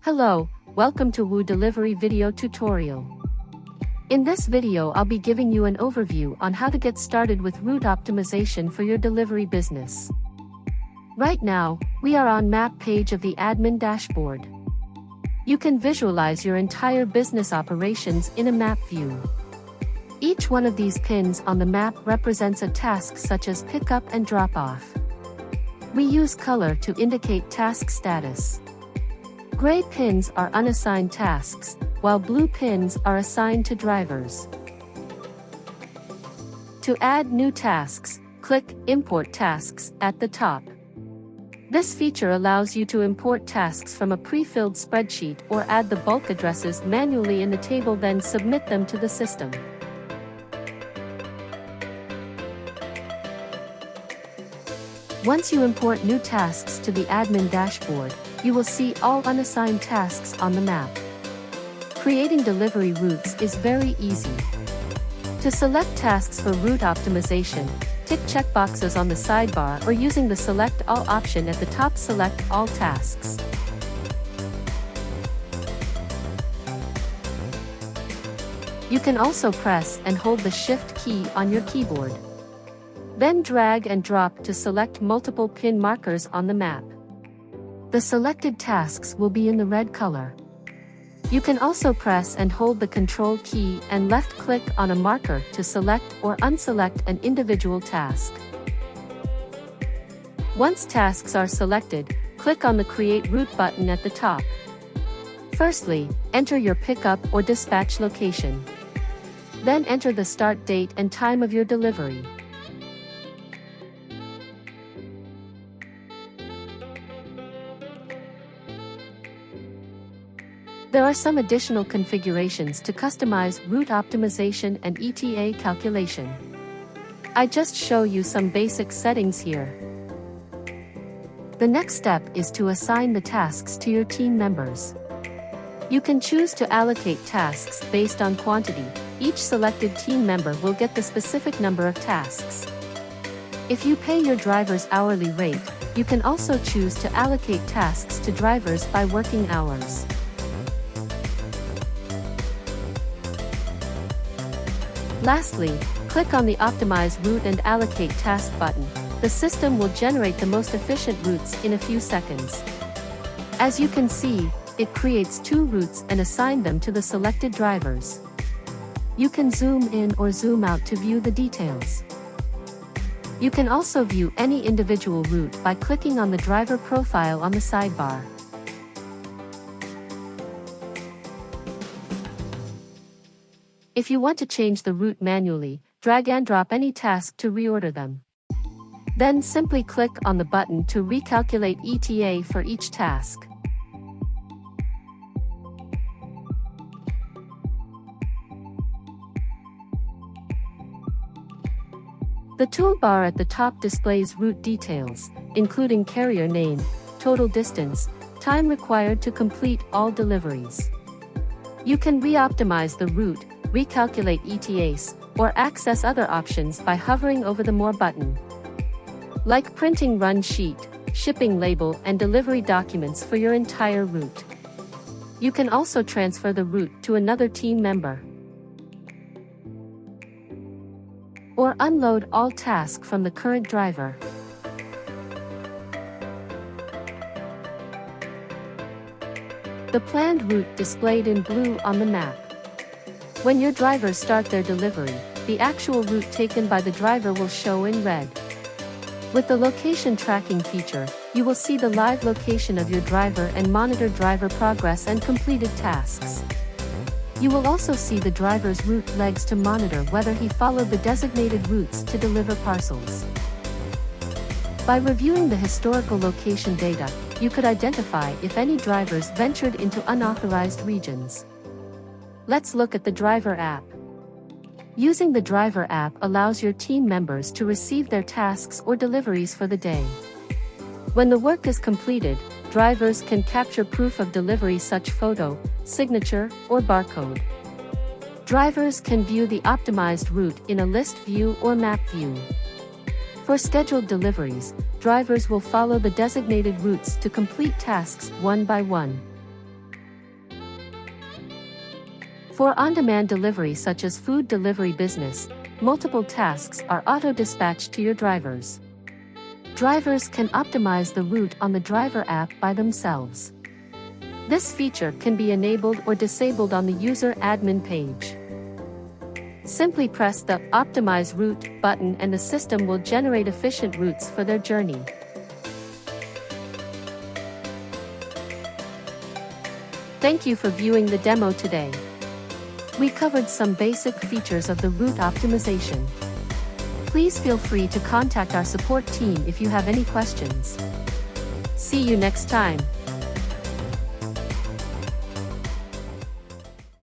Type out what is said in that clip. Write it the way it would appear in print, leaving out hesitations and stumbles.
Hello, welcome to WooDelivery video tutorial. In this video I'll be giving you an overview on how to get started with route optimization for your delivery business. Right now, we are on map page of the admin dashboard. You can visualize your entire business operations in a map view. Each one of these pins on the map represents a task such as pickup and drop-off. We use color to indicate task status. Gray pins are unassigned tasks, while blue pins are assigned to drivers. To add new tasks, click Import Tasks at the top. This feature allows you to import tasks from a pre-filled spreadsheet or add the bulk addresses manually in the table, then submit them to the system. Once you import new tasks to the admin dashboard, you will see all unassigned tasks on the map. Creating delivery routes is very easy. To select tasks for route optimization, tick checkboxes on the sidebar or using the Select All option at the top, select all tasks. You can also press and hold the Shift key on your keyboard. Then drag and drop to select multiple pin markers on the map. The selected tasks will be in the red color. You can also press and hold the Control key and left-click on a marker to select or unselect an individual task. Once tasks are selected, click on the Create Route button at the top. Firstly, enter your pickup or dispatch location. Then enter the start date and time of your delivery. There are some additional configurations to customize route optimization and ETA calculation. I just show you some basic settings here. The next step is to assign the tasks to your team members. You can choose to allocate tasks based on quantity. Each selected team member will get the specific number of tasks. If you pay your drivers hourly rate, you can also choose to allocate tasks to drivers by working hours. Lastly, click on the Optimize Route and Allocate Task button. The system will generate the most efficient routes in a few seconds. As you can see, it creates two routes and assign them to the selected drivers. You can zoom in or zoom out to view the details. You can also view any individual route by clicking on the driver profile on the sidebar. If you want to change the route manually, drag and drop any task to reorder them. Then simply click on the button to recalculate ETA for each task. The toolbar at the top displays route details, including carrier name, total distance, time required to complete all deliveries. You can re-optimize the route, recalculate ETAs, or access other options by hovering over the More button. Like printing run sheet, shipping label, and delivery documents for your entire route. You can also transfer the route to another team member. Or unload all tasks from the current driver. The planned route displayed in blue on the map. When your drivers start their delivery, the actual route taken by the driver will show in red. With the location tracking feature, you will see the live location of your driver and monitor driver progress and completed tasks. You will also see the driver's route legs to monitor whether he followed the designated routes to deliver parcels. By reviewing the historical location data, you could identify if any drivers ventured into unauthorized regions. Let's look at the driver app. Using the driver app allows your team members to receive their tasks or deliveries for the day. When the work is completed, drivers can capture proof of delivery such photo, signature, or barcode. Drivers can view the optimized route in a list view or map view. For scheduled deliveries, drivers will follow the designated routes to complete tasks one by one. For on-demand delivery such as food delivery business, multiple tasks are auto-dispatched to your drivers. Drivers can optimize the route on the driver app by themselves. This feature can be enabled or disabled on the user admin page. Simply press the Optimize Route button and the system will generate efficient routes for their journey. Thank you for viewing the demo today. We covered some basic features of the route optimization. Please feel free to contact our support team if you have any questions. See you next time.